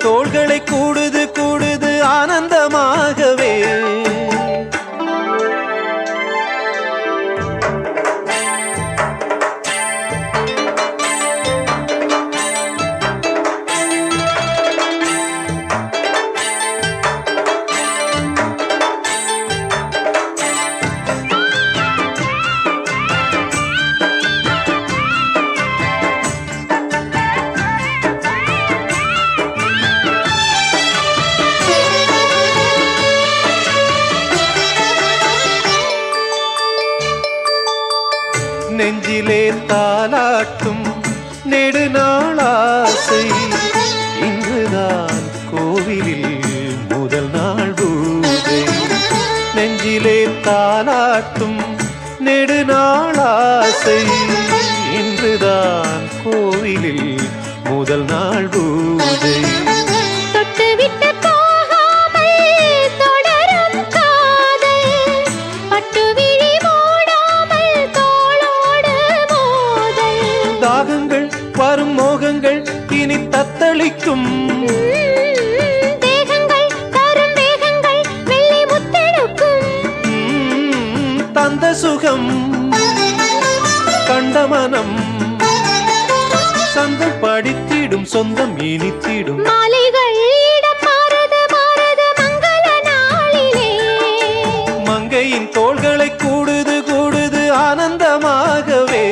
தோள்களை கூடுது கூடுது ஆனந்தமாகவே. நெஞ்சிலே தாலாட்டும் நெடுநாளாசை, இன்றுதான் கோவிலில் முதல் நாள் பூஜை. நெஞ்சிலே தாலாட்டும் நெடுநாளாசை, இன்றுதான் கோவிலில் முதல் நாள் பூஜை. தாகங்கள் வரும் மோகங்கள் இனி தத்தளிக்கும், தேகங்கள் தரும் வேகங்கள் வெள்ளி முத்தெடுக்கும். தந்த சுகம் கண்ட மனம் சந்தம் படித்திடும், சொந்தம் இனித்திடும். மாலைகள் இடம் மாறுது மாறுது மங்கள நாளிலே, மங்கையின் தோள்களை கூடுது கூடுது ஆனந்தமாகவே.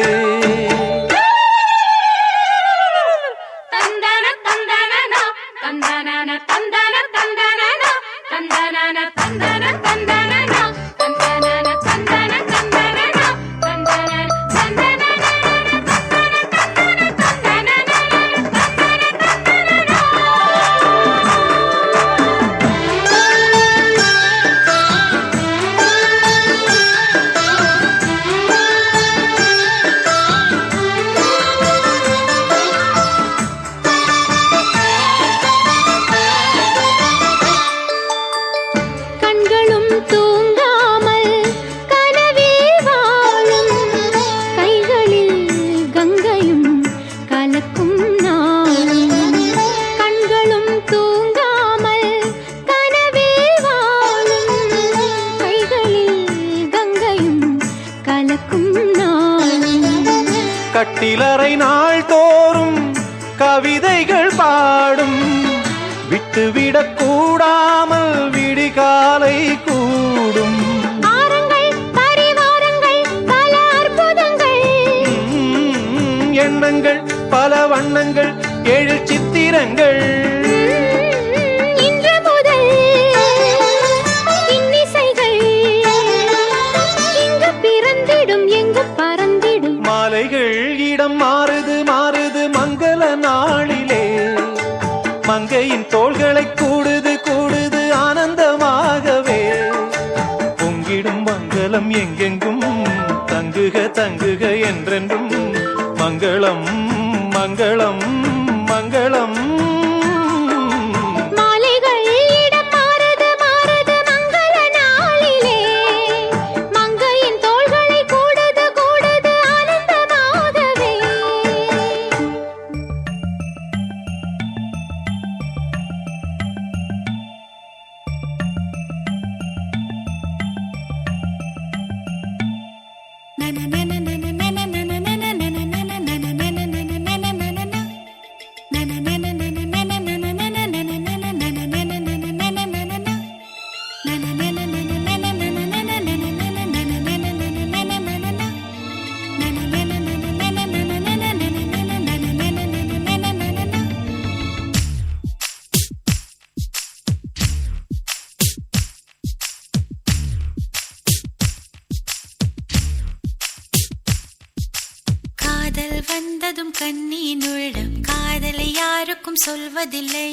கட்டிலறை நாள் தோறும் கவிதைகள் பாடும், விட்டுவிடக் கூடாமல் விடிகாலை கூடும். பல அற்புதங்கள், எண்ணங்கள் பல வண்ணங்கள், ஏழு சித்திர மந்திரங்கள் இன்று முதல் இன்னிசைகள் இங்கு பிறந்திடும் எங்கும் பறந்திடும் மாலைகள் இடம் மாறுது மாறுது மங்கள நாளிலே மங்கையின் தோள்களை கூடுது கூடுது ஆனந்தமாகவே பொங்கிடும் மங்களம் எங்கெங்கும் தங்குக தங்குக என்றென்றும் மங்களம் மங்களம் மங்களம் மாலைகள் இடம் மாறுது மாறுது மங்கள நாளிலே மங்கையின் தோள்களை கூடுது கூடுது ஆனந்தமாகவே காதல் வந்ததும் கண்ணின் உள்ளம் காதலை யாருக்கும் சொல்வதில்லை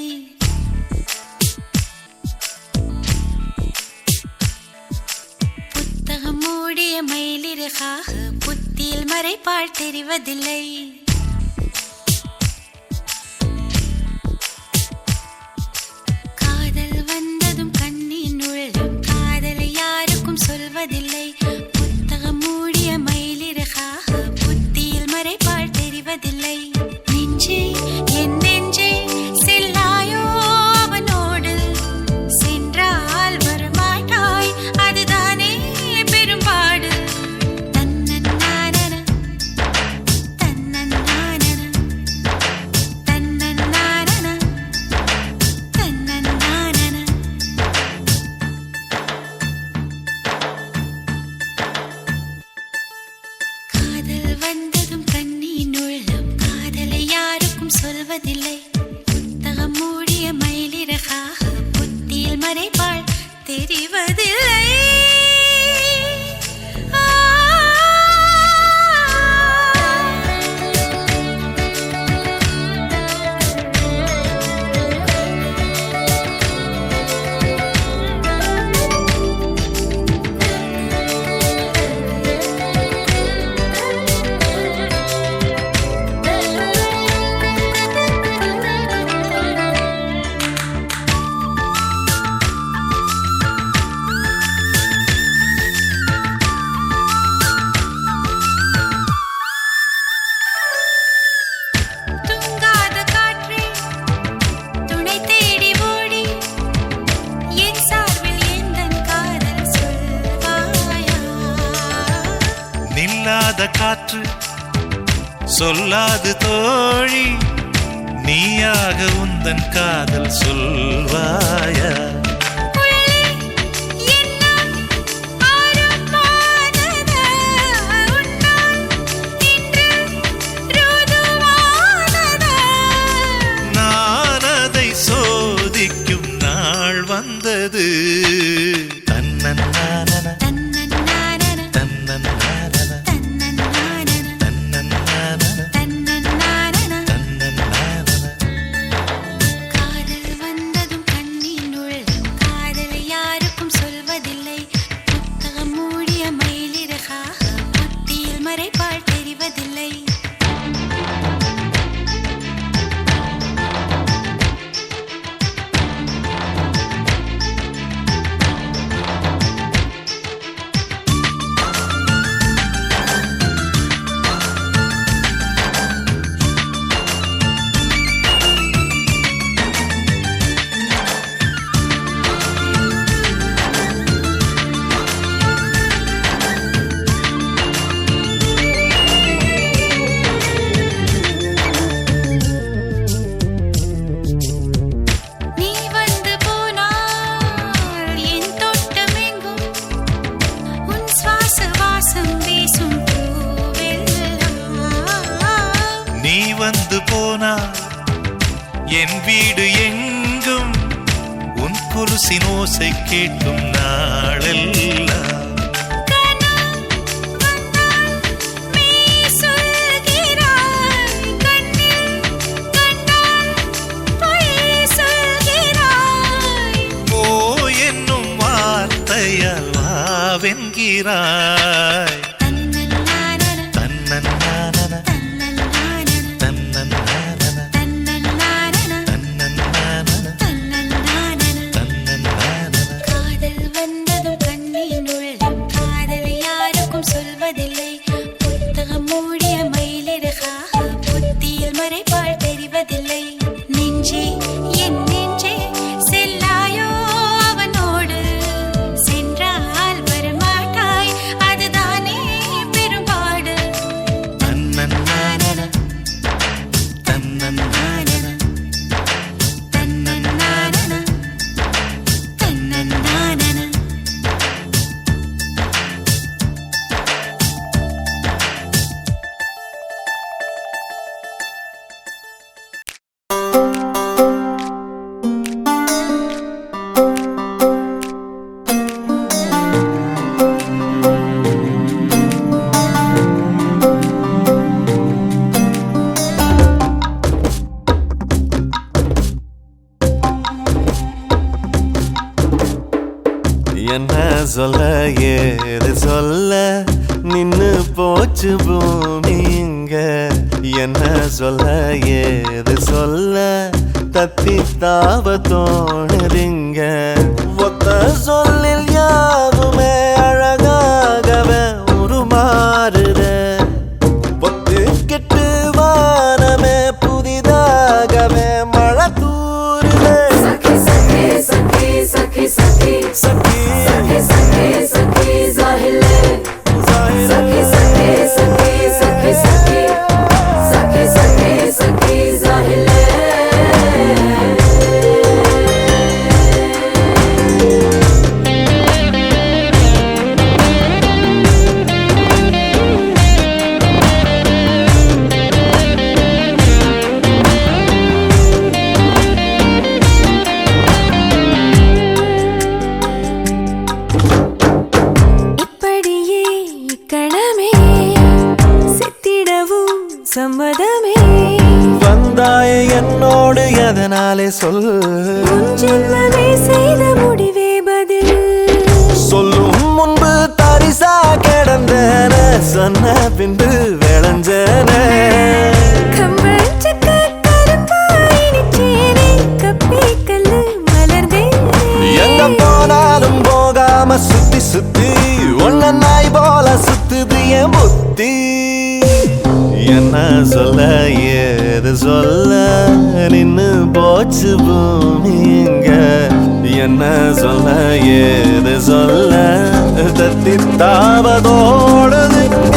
புத்தகம் மூடிய மயிலிறகாக புத்தியில் மறைப்பால் தெரிவதில்லை காதல் வந்ததும் கண்ணின் உள்ளம் காதலை யாருக்கும் சொல்வதில்லை புத்தகம் மூடிய மயிலிறகாக புத்தியில் மறைப்பால் தெரிவதில்லை நெஞ்சே என் நெஞ்சே செல்லாயோ அவனோடு சென்றால் வரமாட்டாய் அதுதானே பெரும்பாடு தன்னன்னானன தன்னன்னானன தன்னன்னானன தன்னன்னானன காதல் வந்ததும் கண்ணின் உள்ளம் காதலை யாருக்கும் சொல்வதில்லை புத்தகம் மூடிய மயிலிறகாக புத்தியில் மறைப்பாள் தெரிவதில்லை தூங்காத காற்றே துணை தேடி ஓடி என் சார்பில் எந்தன் காதல் சொல்வாயா நில்லாத காற்று சொல்லாது தோழி நீயாக உந்தன் காதல் சொல்வாயா உள்ளே எண்ணம் ஆரம்பமானதா உன்னால் இன்று ருதுவானதா நான் அதை சோதிக்கும் நாள் வந்தது தன்னன்னானன தன்னன்னானன தன்னன்னானன தன்னன்னானன தன்னன்னானன தன்னன்னானன தன்னன்னானன காதல் வந்ததும் கண்ணின் உள்ளம் காதலை யாருக்கும் சொல்வதில்லை புத்தகம் மூடிய மயிலிறகாக புத்தியில் மறைப்பால் தெரிவதில்லை நீ வந்து போனால் என் தோட்டமெங்கும் உன் சுவாச வாசம் வீசும் பூவெல்லாம் நீ வந்து போனால் என் வீடு எங்கும் உன் கொலுசின் ஓசை கேட்கும் நாளெல்லாம் வென்கிறாய் தன்னன்னானன தன்னன்னானன தன்னன்னானன காதல் வந்ததும் கண்ணின் உள்ளம் காதலை யாருக்கும் சொல்வதில்லை புத்தகம் மூடிய மயிலிறகாக புத்தியில் மறைப்பால் தெரிவதில்லை நெஞ்சே என் நெஞ்சே செல்லாயோ அவனோடு சென்றால் வரமாட்டாய் அதுதானே பெரும்பாடு தன்னன்னானன தன்னன்னானன தன்னன்னானன தன்னன்னானன என்ன சொல்ல ஏது சொல்ல நின்னு போச்சு பூமி இங்க என்ன சொல்ல ஏது சொல்ல தத்தி தாவ தோணுதிங்க ஒத்த சொல்லில் யாவுமே அழகாகவே உருமாறுதே பொத்து கெட்டு வானமே புதிதாகவே மழை தூருதே Saki, saki, saki, saki, saki, Sakki saki, saki, saki, zahile. Saki, saki, saki, saki, saki, saki, saki, saki, zahile. இப்படியே இக்கணமே செத்திடவும் சம்மதமே வந்தாய என்னோடு எதனாலே சொல் உன் ஜென்மமே செய்த முடிவே பதில் சொல்லும் முன்பு தரிசா கிடந்தன சொன்ன பின்பு விளைஞ்சன கம்பஞ்சக்க கருப்பாய் நிச்சேனே கப்பி கல்லு மலர்ந்தேனே எங்க போனாலும் போகாம சுத்தி சுத்தி ஒன்ன நாய் போல சுத்துது என் புத்தி என்ன சொல்ல ஏது சொல்ல நின்னு போச்சு பூமி இங்க என்ன சொல்ல ஏது சொல்ல தத்தி தாவதோடுதுங்க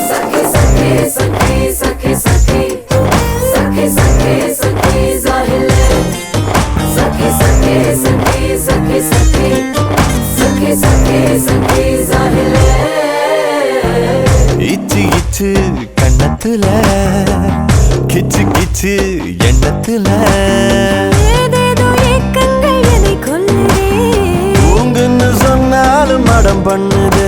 Saki, saki, saki, saki, saki, saki, saki, saki, zahile. Saki, saki, saki, saki, saki, saki, saki, saki, zahile. இச்சு இச்சு கண்ணத்துல கிச்சு கிச்சு எண்ணத்துல ஏதேதோ ஏக்கங்கள் என்னை கொல்லுதே உங்குன்னு சொன்னாலும் மடம் பண்ணுது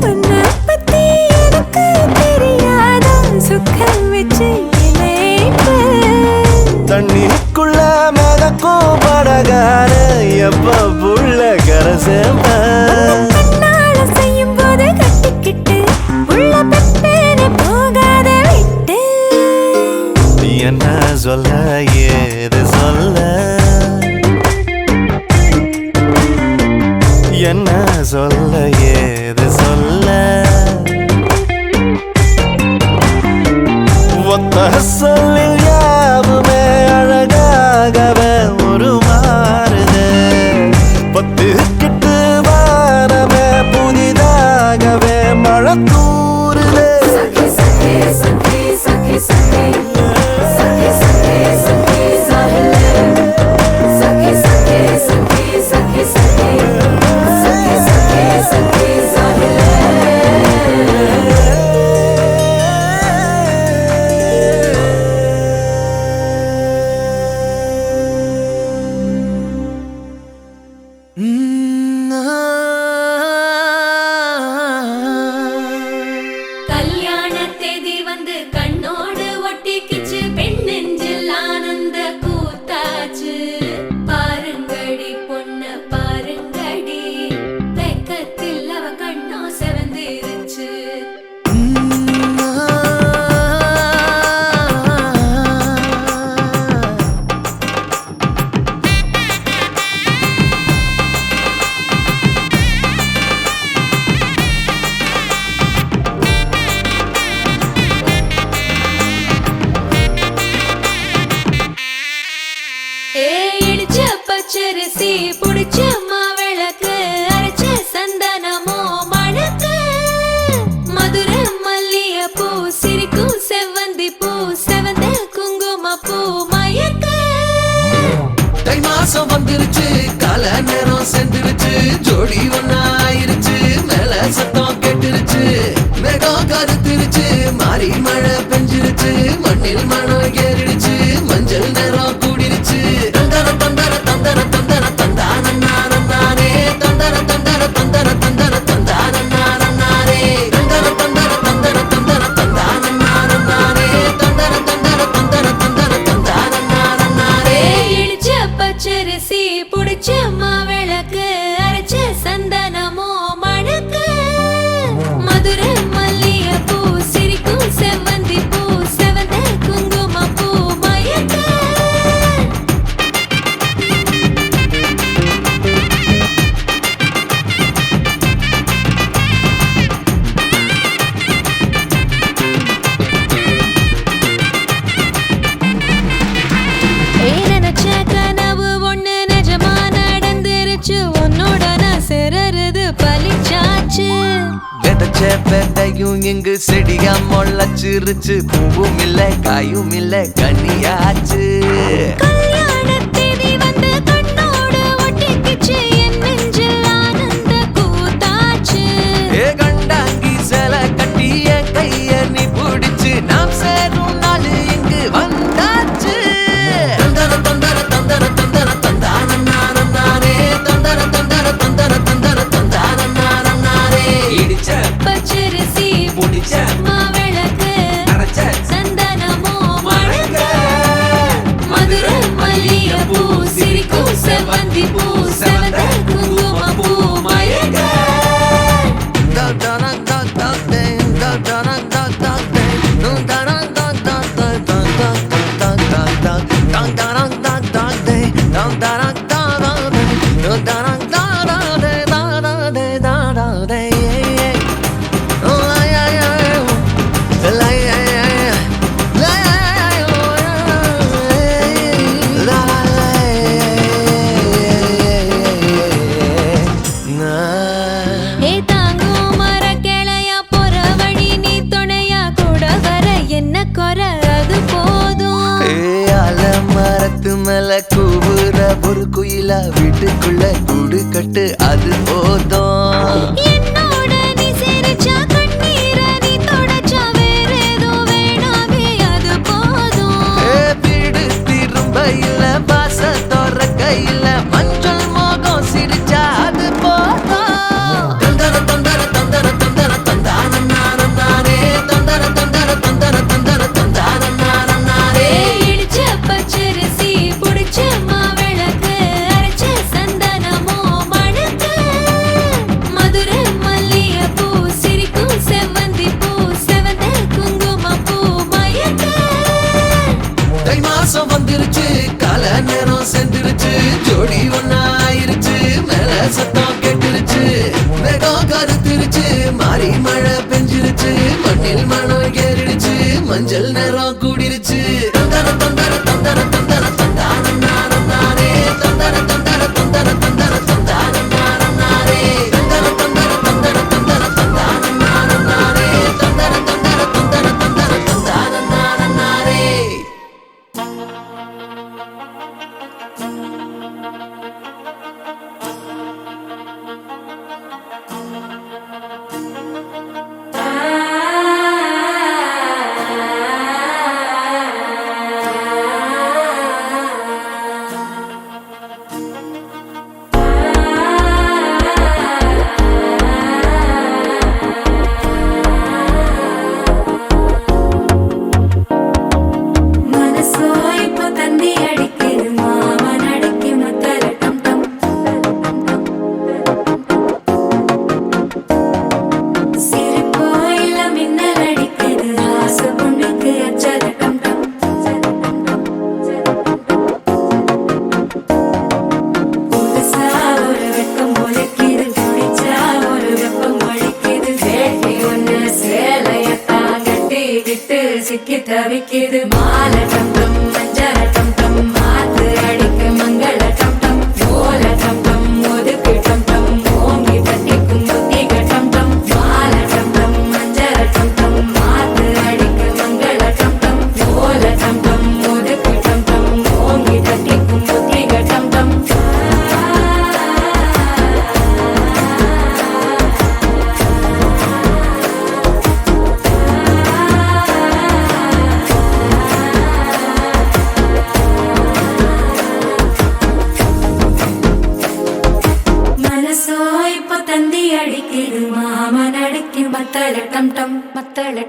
உன்னை பத்தி எனக்கு தெரியாதா சுக்கம் வச்சு இணைப்பு தண்ணிக்குள்ள மிதக்கும் படகார எப்ப புள்ள கரசேம கண்ணால செய்யும் போது கட்டிக்கிட்டு உள்ள பெப்பேனே போகாத விட்டு என்ன சொல்ல ஏது சொல்ல என்ன சொல்ல ஏது சொல்ல ஒத்த சொல்லில் யாவுமே அழகாகவே உருமாறுதே பூ செவந்த குங்கும பூ மயக்க தை மாசம் வந்துருச்சு கால நேரம் சென்றுருச்சு ஜோடி ஒன்னாயிருச்சு மேல சத்தம் கேட்டுருச்சு மேகம் கருத்துருச்சு மாறி மழை பெஞ்சிருச்சு மண்ணில் மனம் ஏறிடுச்சு மஞ்சள் நேரம் கூடிருச்சு தந்தர தந்தர தந்தர தந்தர தந்தான நானே தந்தர தந்தர தந்தர தந்தர தந்தான நானே தந்தர தந்தர தந்தர தந்தர தந்தான நானே தந்தர தந்தர தந்தர தந்தர தந்தான நானே இடிச்ச பச்சரிசி புடிச்ச மாவிளக்கு அரைச்ச சந்தனமோ மணக்கு மதுரை மல்லிகை பூ சிரிக்கும் செவ்வந்தி பூ செவந்த குங்கும பூ மயக்க நினைச்ச கனவு ஒண்ணு நிஜமா நடந்துருச்சு உன்னோட நான் சிறருது பலிச்சாச்சு விதைச்ச விதையும் இங்கு செடியா முளைச்சிருச்சு பூவும் இல்ல காயும் இல்ல கனியாச்சு கல்யாண தேதி வந்து கண்ணோடு ஒட்டிக்கிச்சு என் நெஞ்சில் ஆனந்த கூத்தாச்சு ஏ கண்டாங்கி சில கட்டிய கைய நீ பிடிச்சு நாம் சேரும் நாள் இங்கு வந்தாச்சு தந்தர தந்தர தந்தர தந்தர தந்தான நானே தந்தர தந்தர தந்தர தந்தர தந்தான நானே இடிச்ச பச்சரிசி முடிச்ச மாவிளக்கு அரைச்ச சந்தனமோ மணக்க மதுரை மல்லிகை பூ சிரிக்கும் செவ்வந்தி பூ செவந்த குங்கும பூ மயக்க ஏ தாங்கும் மர கிளையா போற வழி நீ துணையா கூட வர என்ன குறை அது போதும் மரத்து மேல கூவுற ஒரு குயிலா வீட்டுக்குள்ள கூடு கட்டு அது போதும் என்னோட நீ சிரிச்சா கண்ணீர நீ தொடச்சா வேற ஏதோ வேணாமே அது போதும் வீடு திரும்ப இல்ல பாச தோற கையில மஞ்சள் மோகம் சிரிச்சா அது போதும் தந்தர தந்தர தந்தர தந்தர தந்தான நானே தந்தர தந்தர தந்தர தந்தர தந்தான நானே இடிச்ச பச்சரிசி புடிச்ச மாவிளக்கு அரைச்ச சந்தனமோ மணக்க மதுரை மல்லிகை பூ சிரிக்கும் செவ்வந்தி பூ செவந்த குங்கும பூ மயக்க தை மாசம் வந்துருச்சு கால நேரம் சென்றுருச்சு ஜோடி ஒன்னாயிருச்சு மேல சத்தம் கேட்டுருச்சு மேகம் கருத்துருச்சு மாறி மழை பெஞ்சிருச்சு மண்ணில் மனம் ஏறிடுச்சு மஞ்சள் நேரம் கூடிருச்சு தந்தர தந்தர தந்தர தந்தர தந்தான நானே தந்தர தந்தர தந்தர தந்தர தந்தான நானே தந்தர தந்தர தந்தர தந்தர தந்தான நானே தந்தர தந்தர தந்தர தந்தர தந்தான நானே மனசோ இப்போ தண்ணி அடிக்குது மாமன் அடிக்கு முத்தல டம் டம் சிரிப்போ இல்ல மின்னல் அடிக்குது ஆசை பொண்ணுக்கு அச்சத டம் டம் புதுசா ஒரு வெக்கம் ஒலிக்குது குடிச்சா ஒரு வெப்பம் ஒழிக்குது வேட்டி ஒண்ணு சேலையத்தான் கட்டிக்கிட்டு சிக்கி தவிக்குது மாலை டம் டம் மஞ்சள டம் டம் மாத்து அடிக்க மங்கள டம் டம் ஓல டம் டம் ஒதுக்கு டம் டம் ஓங்கி தட்டிக்கும் புத்திக டம் டம் மாலை டம் டம் மஞ்சள டம் டம் மாத்து அடிக்க மங்கள டம் டம்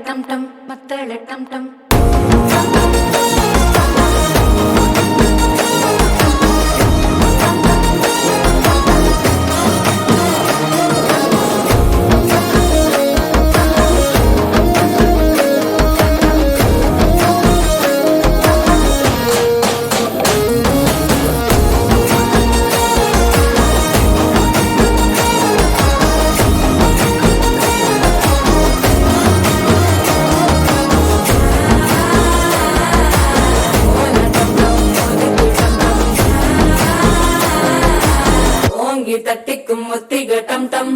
டம் டம் மத்தள டம் டம் தட்டிக்கும் ஒத்திக டம் டம்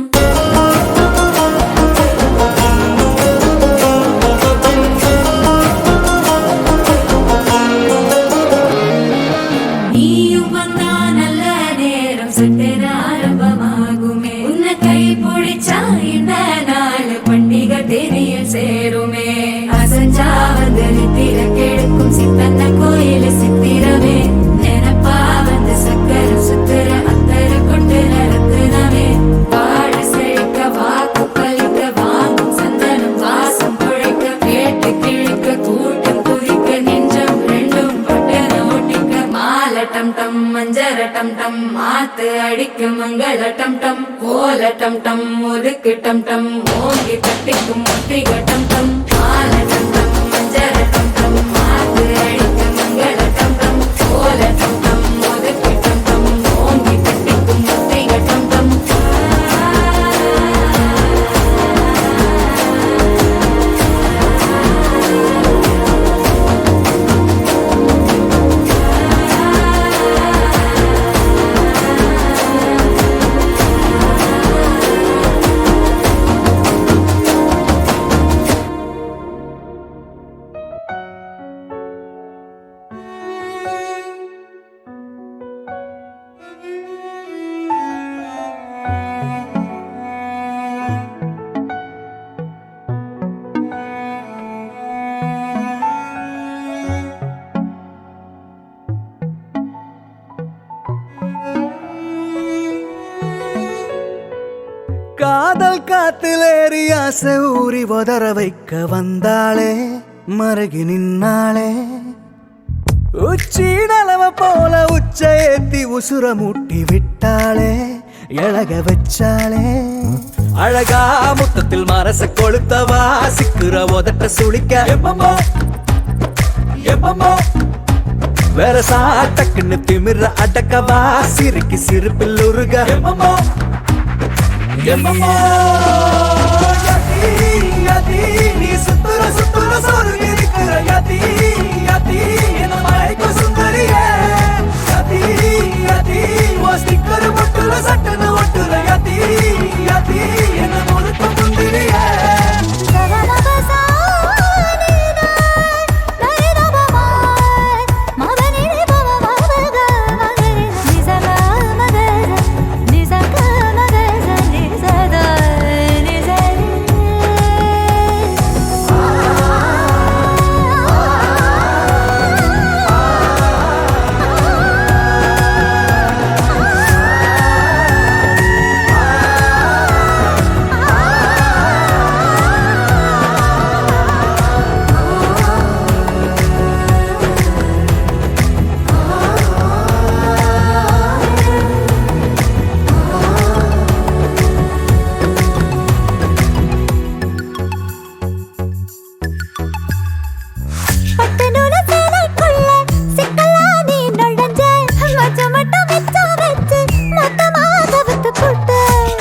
நீயும் வந்தா நல்ல நேரம் சட்டென ஆரம்பமாகுமே உன்னை கை பிடிச்சா இந்த நாள் பண்டிகை தேனியில் சேருமே அசஞ்சா வந்து நித்திர கெடுக்கும் சித்தன்ன கோயில் சித்திரமே நினைப்பா வந்து சக்கர சுத்துற அத்தர கொண்டு நடத்துனவே வாழ செழிக்க வாக்கு பலிக்க வாங்கும் சந்தனம் வாசம் குழைக்க கேட்டு கிழிக்க கூட்டம் குதிக்க நெஞ்சம் ரெண்டும் பட்டன ஒட்டிக்க மால டம் டம் மஞ்சர டம் டம் மாத்து அடிக்க மங்கள டம் டம் கோல டம் டம் ஒதுக்கு டம் டம் ஓங்கி தட்டிக்கும் ஒத்திக டம் டம் மால டம் டம் மஞ்சர டம் டம் மாத்து அடிக்க மங்கள டம் டம் கோல டம் டம் ஒதுக்கு டம் டம் ஓங்கி தட்டிக்கும் ஒத்திக டம் டம் காதல் காத்திலேறி ஆசை ஊறி உதற வைக்க வந்தாளே மருகி நின்னாளே உச்சி நலவ போல உச்ச ஏத்தி உசுர மூட்டி விட்டாளே எழக வச்சாளே அழகா முத்தத்தில் மரச கொளுத்தவா சிக்குற உதட்ட சுளிக்க எப்பமோ எப்பமோ வேற சாட்டக்குன்னு திமிர அடக்கவா சிரிக்கி சிரிப்பில் உருக எப்பமோ எப்பமோ யதி யதி நீ சுத்துற சுத்துற சொருகி இருக்கிற யதி யதி என்ன மயக்க சுந்தரியே யதி யதி ஓ ஸ்டிக்கர் முட்டுல சட்டன ஒட்டுற யதி யதி என்ன முழுக்க முந்திரியே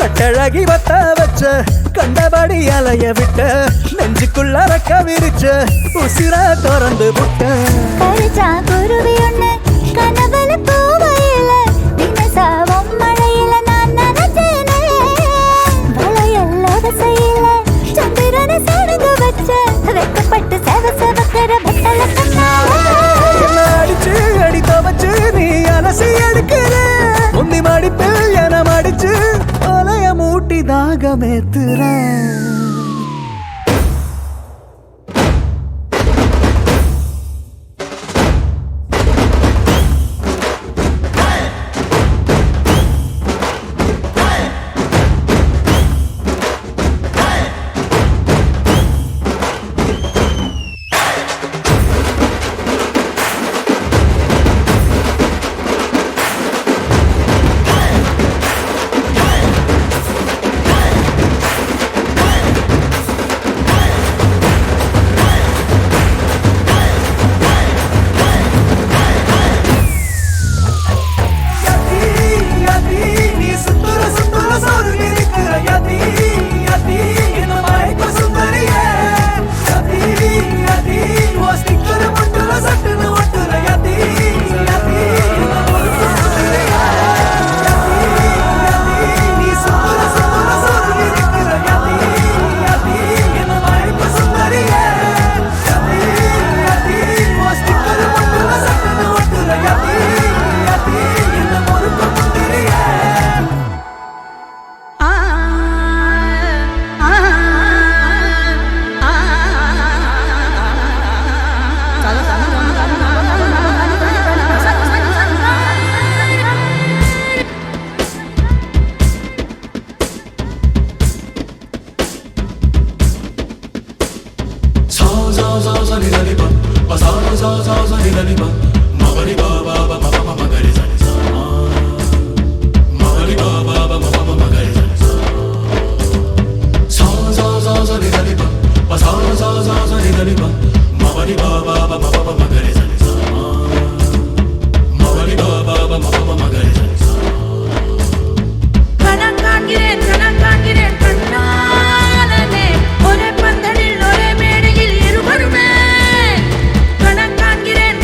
கட்டழகி வத்த வச்ச கண்டபடி அலைய விட்ட நெஞ்சுக்குள்ள ரக்க விரிச்ச உசிர திறந்து புட்ட கரிச்சா குருவி ஒண்ணு கனவுல பூவையில தினசாவும் மழையில நான் நனைஞ்சேனே வளையல்லாத செய்யல சந்திரனை சடுங்க வச்ச வெக்கப்பட்டு செவ செவக்கிற பட்டல என்ன அடிச்சு அடித்த வச்சு நீ அலசி எடுக்கிற முந்தி மடிப்பில் என மடிச்சு அலைய மூட்டி தாகமேத்துற கணம் காண்கிறேன் கண்ணாலனே ஒரே பந்தலில் ஒரே மேடையில் இருவருமே கணம் காண்கிறேன்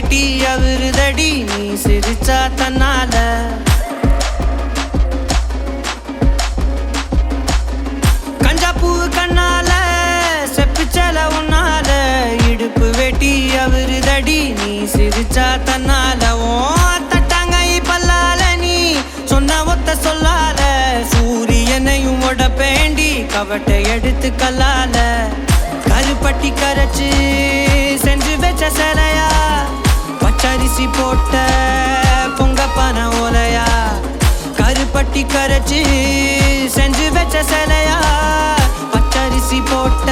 வேட்டி அவருதடி நீ சிரிச்சா தன்னால கஞ்சாப்பூ கண்ணால செப்பிச்சல உன்னால இடுப்பு வேட்டி அவருதடி நீ சிரிச்சா தன்னால ஓ தட்டாங்கை பல்லால நீ சொன்ன ஒத்த சொல்லால சூரியனையும் உடப்பேண்டி கவட்டை எடுத்து கல்லால கருப்பட்டி கரைச்சு செஞ்சு வச்ச சிலையா பச்சரிசி போட்ட பொங்கப்பான ஓலையா கருப்பட்டி கரைச்சு செஞ்சு வச்ச சிலையா பச்சரிசி போட்ட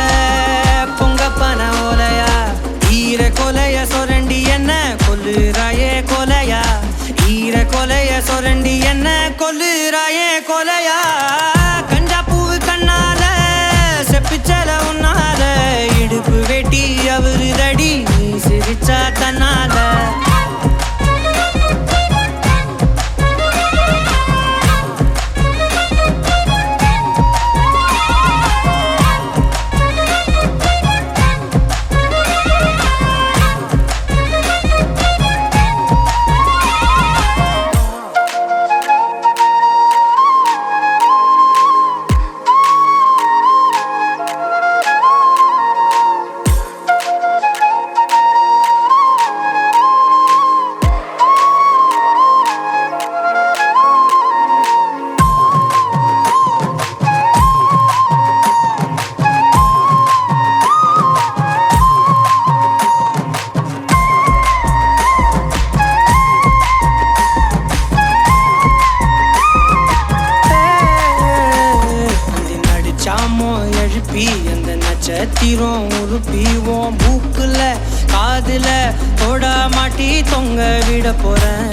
பொங்கப்பான ஓலையா ஈர கொலைய சொரண்டி என்ன கொல்லுறாயே கொலையா ஈர கொலைய சொரண்டி என்ன கொல்லுறாயே கொலையா கஞ்சாப்பூ கண்ணால செப்பிச்சல உன்னால இடுப்பு வேட்டி அவருதடி நீ சிரிச்சா தன்னால எழுப்பி அந்த நட்சத்திரம் உருப்பிவோம் பூக்குல காதுல தோட மாட்டி தொங்க விட போறேன்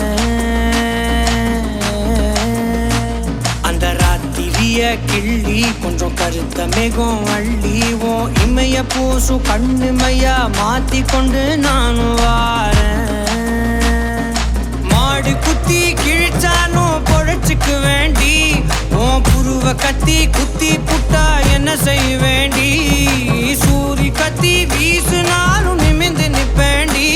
அந்த ராத்திரிய கிள்ளி கொஞ்சம் கருத்த மேகம் அள்ளிவோம் இமைய பூசும் கண்ணுமையா மாத்தி கொண்டு நானும் வாரேன் மாடு குத்தி கிழிச்சாலும் பொழைச்சுக்கு வேண்டி உன் புருவ கத்தி குத்தி புட்டா என்ன செய்ய வேண்டி சூரி கத்தி வீசுனாலும் நிமிந்து நிப்பேண்டி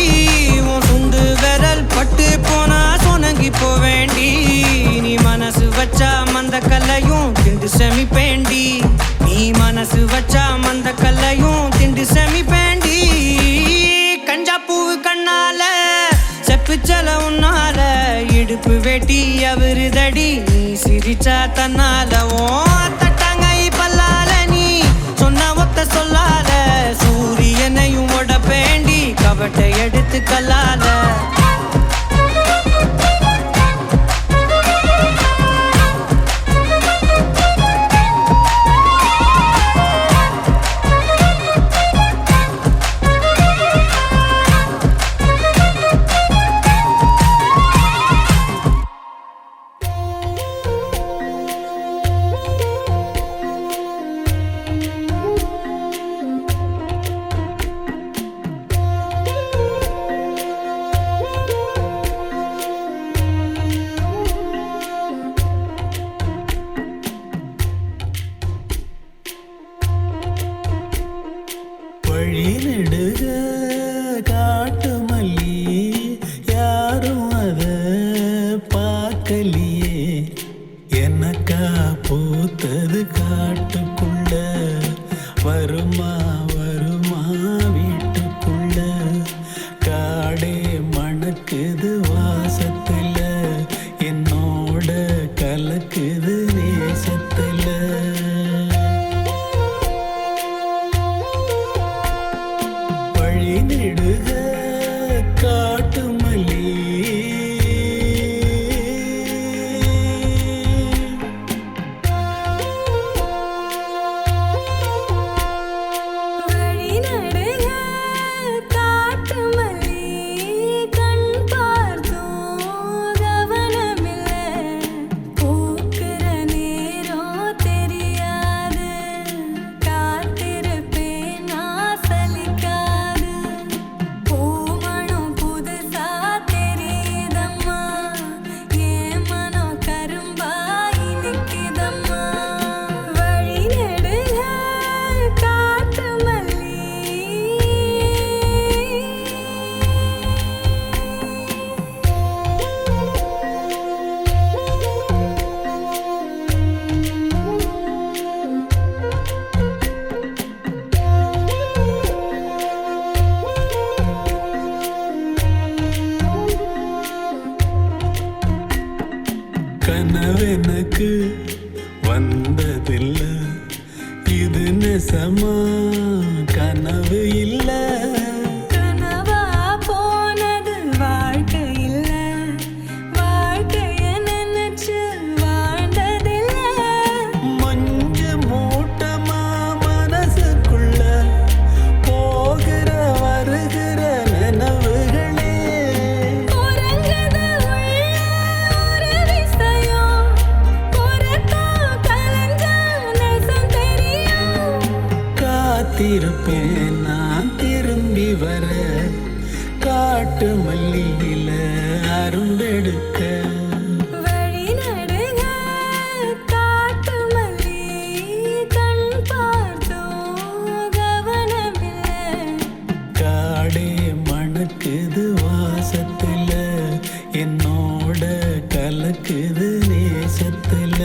உன் சுண்டு விரல் பட்டு போனா சொனங்கி போவேண்டி நீ மனசு வச்சா மந்த கல்லையும் திண்டு செமிப்பேண்டி நீ மனசு வச்சா மந்த கல்லையும் திண்டு செமிப்பேண்டி கஞ்சாப்பூ கண்ணால செப்பிச்சல உன்னால இடுப்பு வேட்டி அவருதடி நீ சிரிச்சா தன்னால ஓ தட்டாங்கை பல்லால நீ சொன்ன ஒத்த சொல்லால சூரியனையும் உடப்பேண்டி கவட்டை எடுத்து கல்லால வழி நெடுக காட்டு மல்லி யாரும் அத பார்க்கலியே எனக்கா பூத்தது காட்டுக்குள்ள வருமா வருமா வீட்டுக்குள்ள காடே மணக்குது வாசத்துல என்னோட கலக்குது நேசத்துல நெடுக காட்டு மல்லி வழி நடுக காட்டு மல்லி கண் பார்த்தோம் கவனமில்ல பூக்கிற நேரம் தெரிய எனக்கு வந்ததில்லை, இது நெசமா கனவு இல்லை. கனவா போனது வாழ்க்கை இல்ல, வாழ்க்கைய நினைச்சு வாழ்ந்ததில்ல. மஞ்ச மூட்டமா மனசுக்குள்ள போகிற வருகிற நினைவுகளே. உறங்குது உள்ள ஒரு விஷயம், உறக்கம் கலைஞ்சா நேசம் தெரியும். காத்திருப்பேன் நான் திரும்பி வர, காட்டு மல்லியில அரும்பெடுக்க. வழி நடுக காட்டு மல்லி, கண் பார்த்தோம் கவனமில்லை. காடே மணக்குது வாசத்துல, என்னோட கலக்குது நேசத்துல.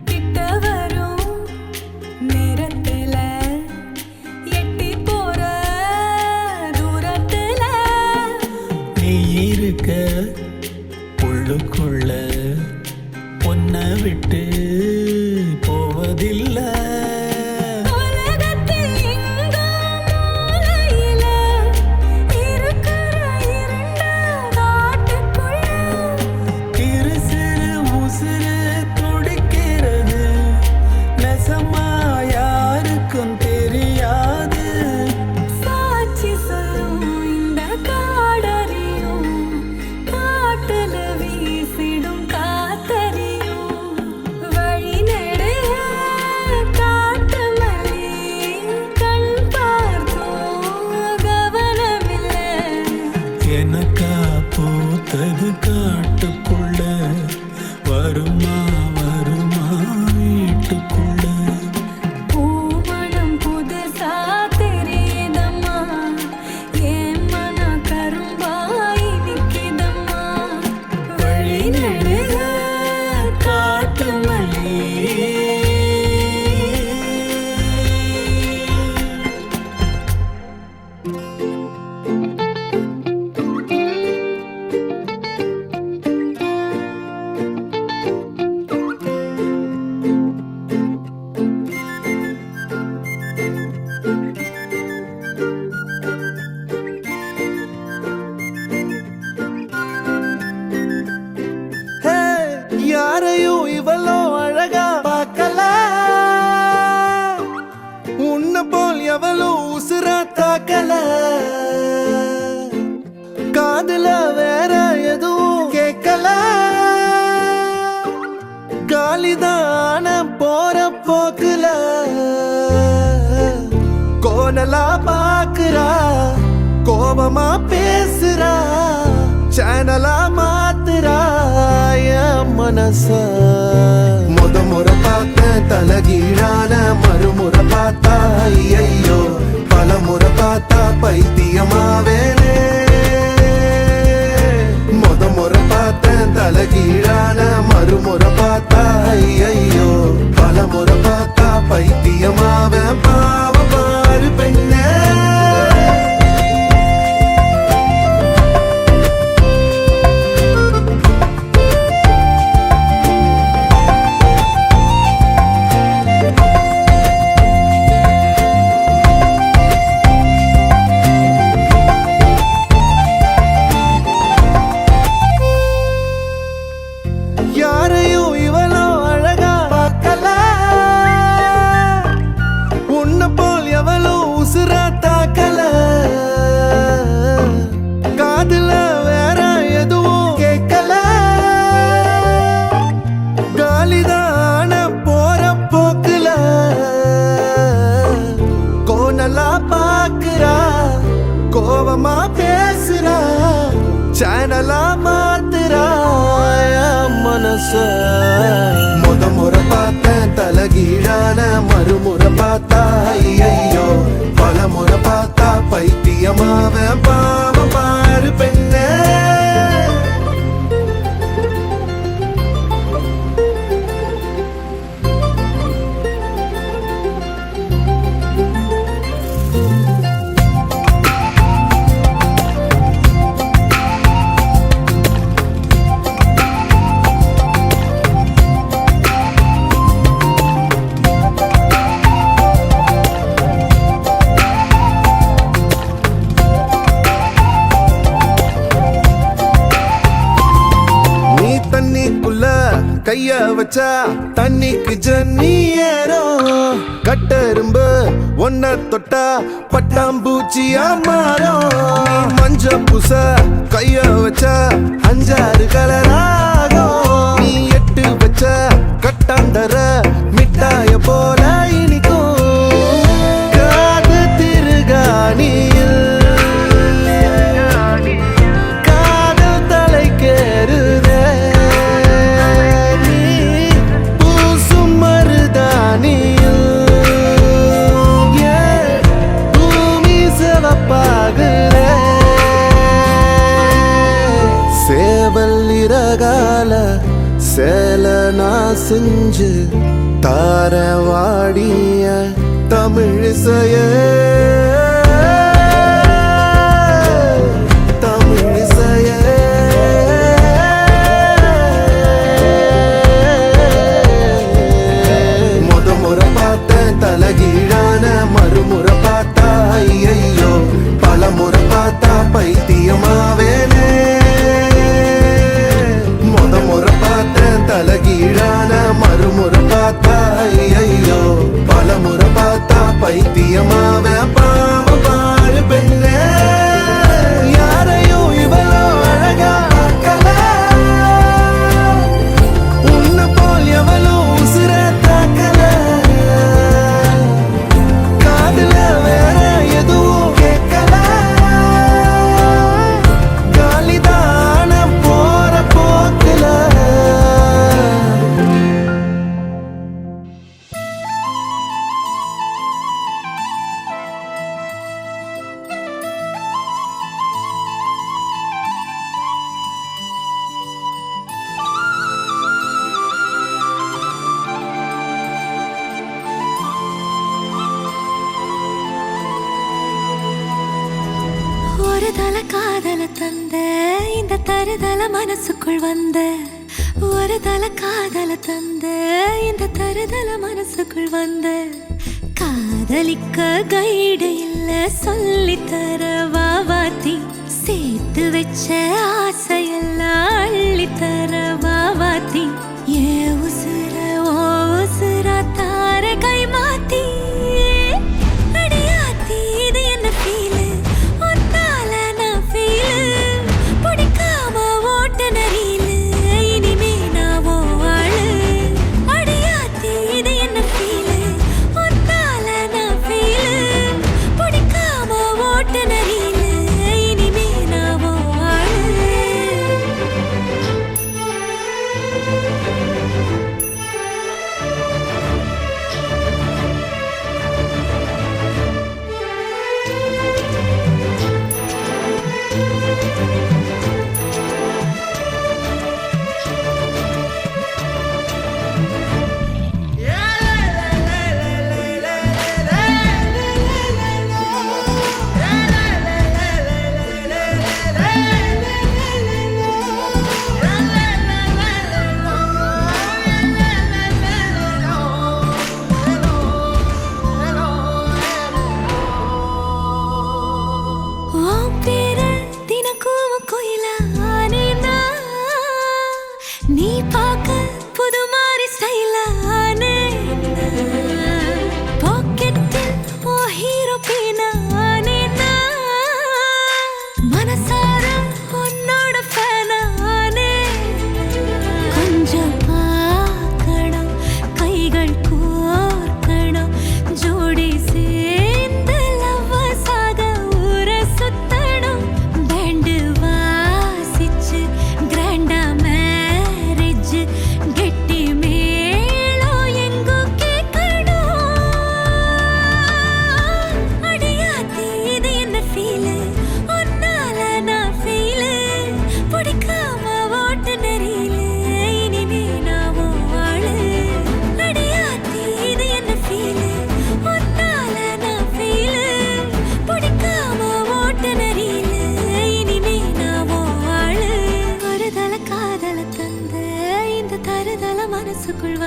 கிட்ட வரும் நேரத்துல, எட்டி போற தூரத்துல. நீ இருக்க உள்ளுக்குள்ள பொன்ன விட்டு போவதில்லை. உலகத்தில் எங்கோ மூலையில இருக்கிற இருண்ட காட்டுக்குள்ள. இரு சிறு உசுறு துடிக்கிறது, நெசமா யாருக்கும் தெரியாது. சாட்சி சொல்லும் இந்த காடறியும், காட்டுல வீசிடும் காத்தறியும். வழி நெடுக காட்டு மல்லி, கண் பார்த்தோம் கவனமில்லை. எனக்கா பூத்தது காட்டுக்குள்ள, வருமா வருமா வீட்டுக்குள்ள. பூமணம் புதுசா தெரியுதம்மா, என் மனம் கரும்பாய் நிக்குதம்மா. வழி நெடுக காட்டு மல்லி. ஹே, யாரையும் இவ்வளோ அழகா பார்க்கல, உன்னை போல் எவ்வளோ உசுரா தாக்கல. காதுல வேற எதுவும் கேட்கல, காலிதான போற போக்குல. கோணலா பாக்குறா, கோபமா பேசுறா, சேனலா மாத்துறா என் மனச. முறை பார்த்த தலகீழான மறுமுறை பார்த்தா ஐயோ, பல முறை பார்த்தா பைத்தியமாவேனே. முறை பார்த்த தலகீழான மறுமுறை பார்த்தா ஐயோ, பல முறை பார்த்தா பைத்தியமாவேன். பாவ பாரு பெண்ணே. சேனலா மாத்துறாய மனச முறை பார்த்தேன் தலகீழான மறுமுறை பார்த்தா ஐயோ பல முறை பார்த்தா பைத்தியமாவ பாவம் பாரு பெண்ணே கைய வச்சா தண்ணிக்கு ஜன்னி ஏறும் கட்டெரும்பு ஒன்ன தொட்டா பட்டாம்பூச்சியா மாறும் மஞ்ச பூச கைய வச்சா 5-6 கலராகும் நீ 8 வச்ச கட்டாந்தர மிட்டாய போல இனிக்கும் காது திருகாணியில் காதல் தலைக்கேறுதே சேவல்லிரகால சேல நான் செஞ்சு தாரவாடிய தமிழிசைய தமிழிசைய முறை பார்த்தேன் தலகீழான மறுமுறை பார்த்தா ஐயோ பல முறை பார்த்தா பைத்தியமாவேனே முறை பார்த்தேன் தலகீழான மறுமுறை பார்த்தா ஐயோ பல முறை பார்த்தா பைத்தியமாவ பாவம் பாரு பெண்ணே யாரையும் இவளோ அழகா பார்க்கல உன்னை போல் எவளோ உசுர தாக்கல காதுல வேற எதுவும் கேட்கல காலிதான போற போக்குல ஒரு தல காதல தந்த இந்த தருதல மனசுக்குள் வந்த ஒரு தல காதல தந்த இந்த தருதல மனசுக்குள் வந்த காதலிக்க கைடு இல்ல சொல்லித்தர வாவாத்தி சேர்த்து வச்ச ஆசையெல்லாம் அள்ளித்தர வாவாத்தி ஏ உசுர ஓ உசுரா தார கை மாத்தி அடியாத்தி இது என்ன ஃபீலு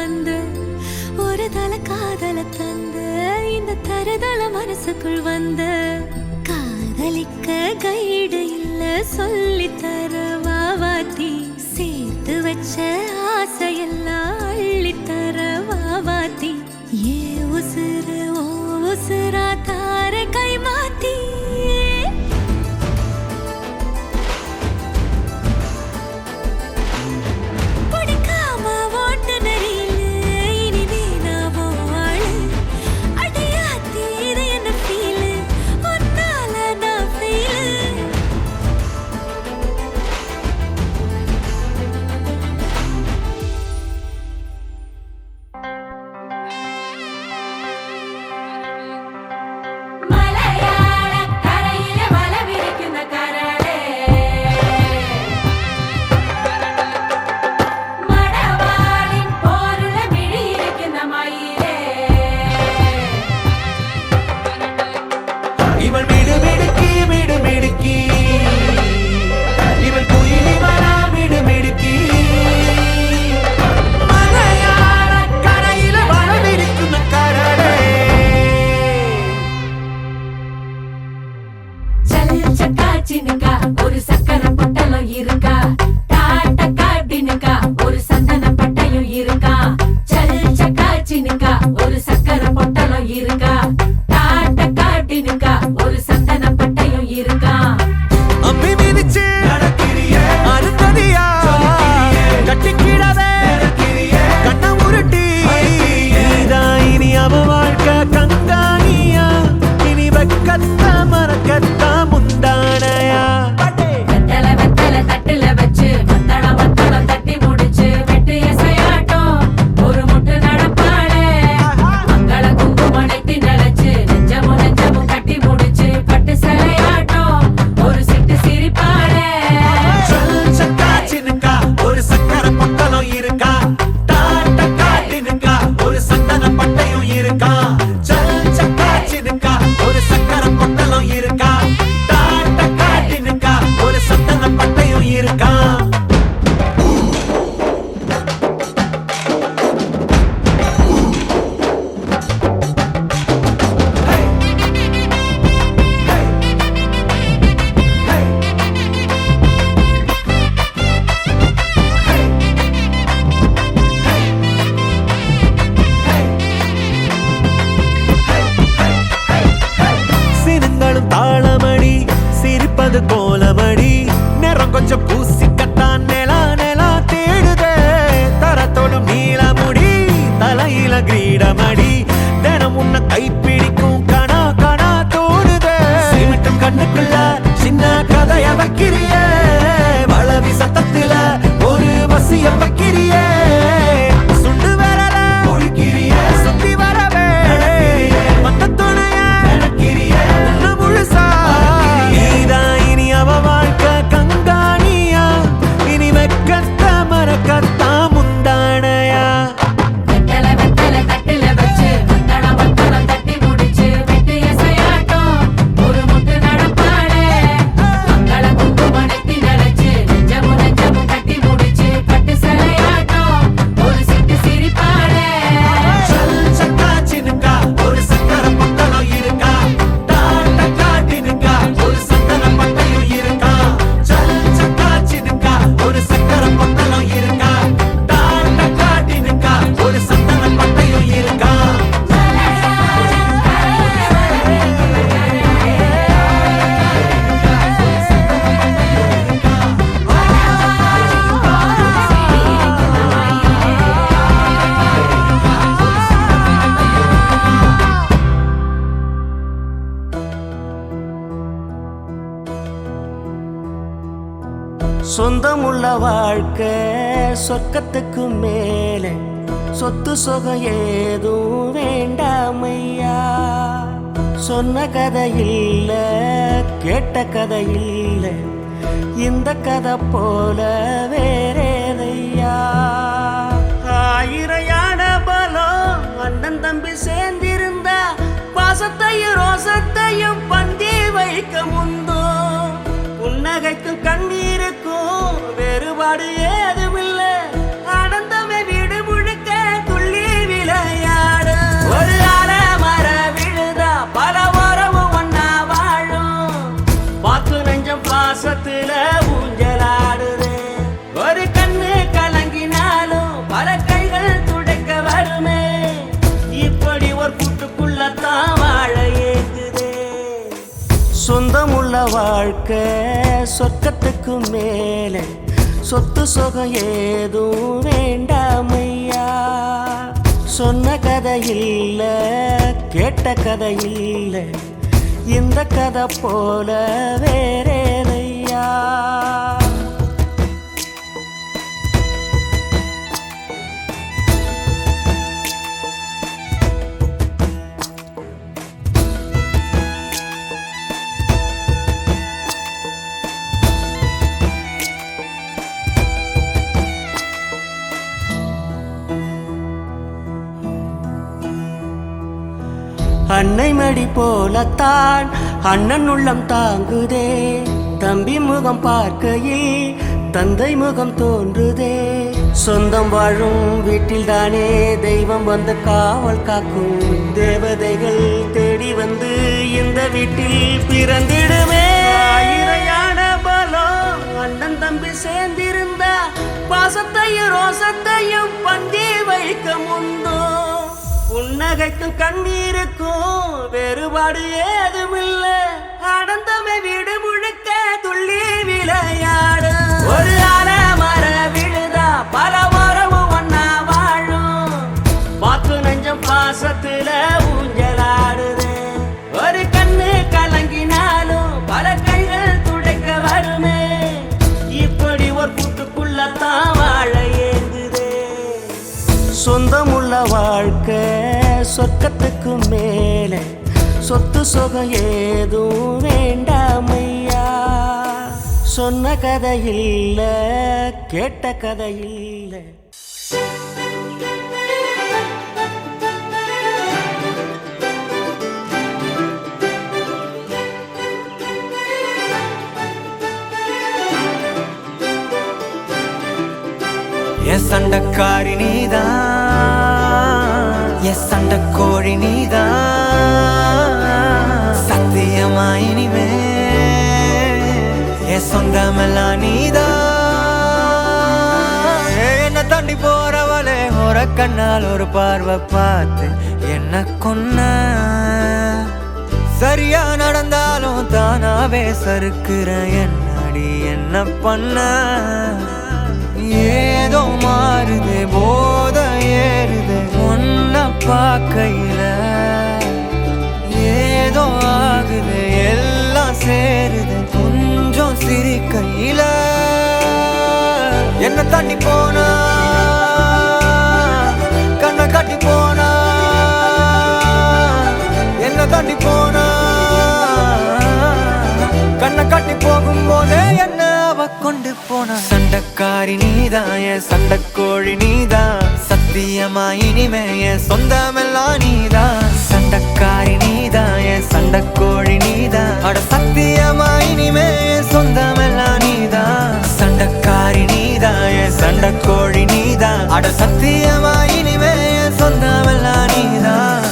வந்து ஒரு தல காதல தந்து இந்த தருதல மனசுக்குள் வந்து காதலிக்க கைடு இல்ல சொல்லி தர வாவாத்தி சேர்த்து வச்ச ஆசையெல்லாம் அள்ளி தர வாவாத்தி ஏ உசுறு ஓ உசுரா தார கை மாத்தி ஒரு சக்கரை பொட்டலம் இருக்கா டாட்ட காட்டினுக்கா ஒரு சந்தன பட்டையும் இருக்கா சல் சக்காச்சினுக்கா ஒரு சக்கரை பொட்டலம் இருக்கா டாட்ட காட்டினுக்கா ஒரு சந்தன பட்டையும் இருக்கா அம்பி மிதிச்சு அருந்ததியா கட்டிக்கிடவே கண்ண உருட்டி இனி அவ வாழ்க்கை கங்காணியா இனி வெக்கத்த மறக்கத்த முந்தானையா வெத்தல தட்டுல வச்சு மத்தளம் தட்டி முடிச்சு வெட்டு எசையாட்டம் ஒரு முட்டு நடப்பாளே மங்கள குங்குமடைத்தி நினைச்சு நெஞ்சமும் கட்டி முடிச்சு பட்டு சிலையாட்டம் ஒரு சிட்டு சிரிப்பாளே சக்காச்சினுக்கா ஒரு சக்கரை பொட்டலம் இருக்கா டாட்ட காட்டினுக்கா ஒரு சந்தன பட்டையும் இருக்கா சக்காச்சினுக்கா ஒரு சக்கரை பொட்டலம் இருக்கா டாட்ட காட்டினுக்கா ஒரு சந்தன பட்டையும் இருக்கா சினுங்களும் தாளமடி சிரிப்பது கோலமடி நேரம் கொஞ்சம் பூசிக்கத்தான் நிலா தேடுதே தரத்தோடும் நீளமுடி தலையில கிரீடமடி தினம் உன்னை கைப்பிடிக்கும் கணா தோடுதே சிமிட்டும் கண்ணுக்குள்ள சின்ன கதைய வைக்கிறியே வளவி சத்தத்துல ஒரு வசிய வைக்கிறியே சுண்டு வரல ஒழிக்கிறியே சுத்தி வரவே மத்த துணைய உன்னை முழுசா நீதான் இனி அவ வாழ்க்கை கங்காணியா இனி வெக்கத்த மறக்கத்தா முந்தானையா வெத்தல தட்டுல வச்சு மத்தளம் தட்டி முடிச்சு வெட்டு எசையாட்டம் ஒரு முட்டு நடப்பாளே மங்கள குங்குமடைத்தி நினைச்சு நெஞ்சமும் கட்டி முடிச்சு பட்டு சிலையாட்டம் ஒரு சிட்டு சிரிப்பாளே சக்காச்சினுக்கா ஒரு சக்கரை பொட்டலம் இருக்கா டாட்ட காட்டினுக்கா ஒரு சந்தன பட்டையும் இருக்கா சக்காச்சினுக்கா ஒரு சக்கரை பொட்டலம் இருக்கா டாட்ட காட்டினுக்கா ஒரு சந்தன பட்டையும் இருக்கா சொந்தமுள்ள வாழ்க்கை சொர்க்கத்துக்கு மேலே சொத்து சொகம் ஏதும் வேண்டாமையா சொன்ன கதை இல்ல கேட்ட கதை இல்ல இந்த கதை போல வேறேதையா ஆயிரம் யானை பலம் அண்ணன் தம்பி சேர்ந்திருந்தா பாசத்தையும் ரோசத்தையும் பந்தி வைக்க முந்தோ புன்னகைக்கும் கண்ணீருக்கும் வேறுபாடு ஏதுமில்லை ஆனந்தமே வீடு முழுக்க வாழ்க்கை சொர்க்கத்துக்கு மேலே சொத்து சுகம் ஏதும் வேண்டாமையா. சொன்ன கதை இல்ல கேட்ட கதை இல்ல இந்த கதை போல வேறேதையா. அன்னை மடி போலத்தான் அண்ணன் உள்ளம் தாங்குதே. தம்பி முகம் பார்க்கையில் தந்தை முகம் தோன்றுதே. சொந்தம் வாழும் வீட்டில் தானே தெய்வம் வந்து காவல் காக்கும். தேவதைகள் தேடி வந்து இந்த வீட்டில் பிறந்திடுமே. இறையான பலம் அண்ணன் தம்பி சேர்ந்திருந்தா பாசத்தையும் ரோசத்தையும் பந்தி வைக்க முந்தோ. புன்னகைக்கும் கண்ணீருக்கும் வேறுபாடு ஏதுமில்ல. அடந்தமை வீடு முழுக்க துள்ளி விளையாடு. ஒரு மர விழுதா பல மரமும் ஒன்னா வாழும். வாக்கு நெஞ்சம் பாசத்துல ஊஞ்சலாடுது. ஒரு கண்ணு கலங்கினாலும் பல கைகள் துடைக்க வருமே. இப்படி ஒரு கூட்டுக்குள்ளத்தான் வாழ ஏங்குதே. சொந்தமுள்ள வாழ்க்கை சொர்க்கத்துக்கு மேலே சொத்து சுகம் ஏதும் வேண்டாமையா. சொன்ன கதை இல்ல கேட்ட கதை இல்ல. என் சண்டக்காரி நீதான், என் சண்டக்கோழி நீதான். சத்தியமா இனிமே என் சொந்தமெல்லாம் நீதான். என்ன தாண்டி போறவளே ஒரு கண்ணால் ஒரு பார்வை பார்த்து என்ன கொன்ன. சரியா நடந்தாலும் தானாவே சறுக்குற என்னடி என்ன பண்ண. ஏதோ மாறுது போத ஏறுது ஒன்ன பார்க்கையில. ஏதோ ஆகுது எல்லாம் சேருது கொஞ்சம் சிரிக்கையில. என்ன தண்ணி போனா கண்ணை கட்டி போனா. என்ன தண்ணி போனா கண்ணை கட்டி போகும்போதே என்ன கொண்டு போன. சண்டக்காரி நீதான் என் சண்டக்கோழி நீதான். சத்தியமா இனிமே என் சொந்தமெல்லாம் நீதான். சண்டக்காரி நீதான் என் சண்டக்கோழி நீதான். அட சத்தியமா இனிமே என் சொந்தமெல்லாம் நீதான். சண்டக்காரி நீதான் என் சண்டக்கோழி நீதான். அட சத்தியமா இனிமே என் சொந்தமெல்லாம் நீதான்.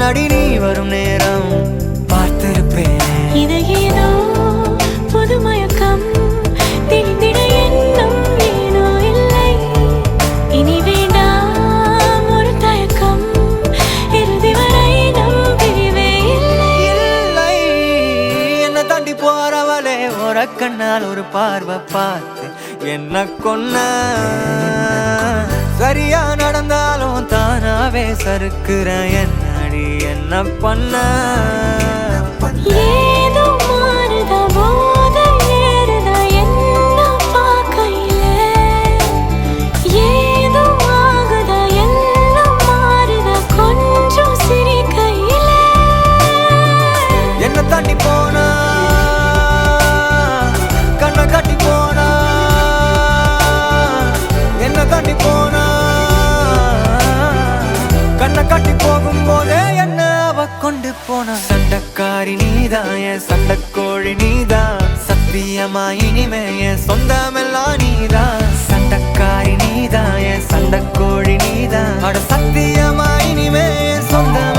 அடி நீ வரும் நேரம் பார்த்திருப்பேன். இது ஏதோ புது மயக்கம் தெரிந்திட எண்ணம் ஏனோ இல்லை. இனி வேண்டாம் ஒரு தயக்கம் இறுதி வரை நம் பிரிவே இல்லை. என்ன தாண்டி போறவளே ஒரு கண்ணால் ஒரு பார்வை பார்த்து என்ன கொன்ன. சரியா நடந்தாலும் தானாவே சறுக்குற என்னடி என்ன பண்ண. ஏதோ மாறுதா போத ஏறுதா என்ன பார்க்கையில. ஏதோ ஆகுதா எல்லாம் மாறுதா கொஞ்சம் சிரிக்கையில. என்ன தாண்டி போனா என் சண்டக்கோழி நீதான் சத்தியமா இனிமே என் சொந்தமெல்லாம் நீதான் சண்டக்காரி நீதான் என் சண்டக்கோழி நீதான் அட சத்தியமா இனிமே என் சொந்தம்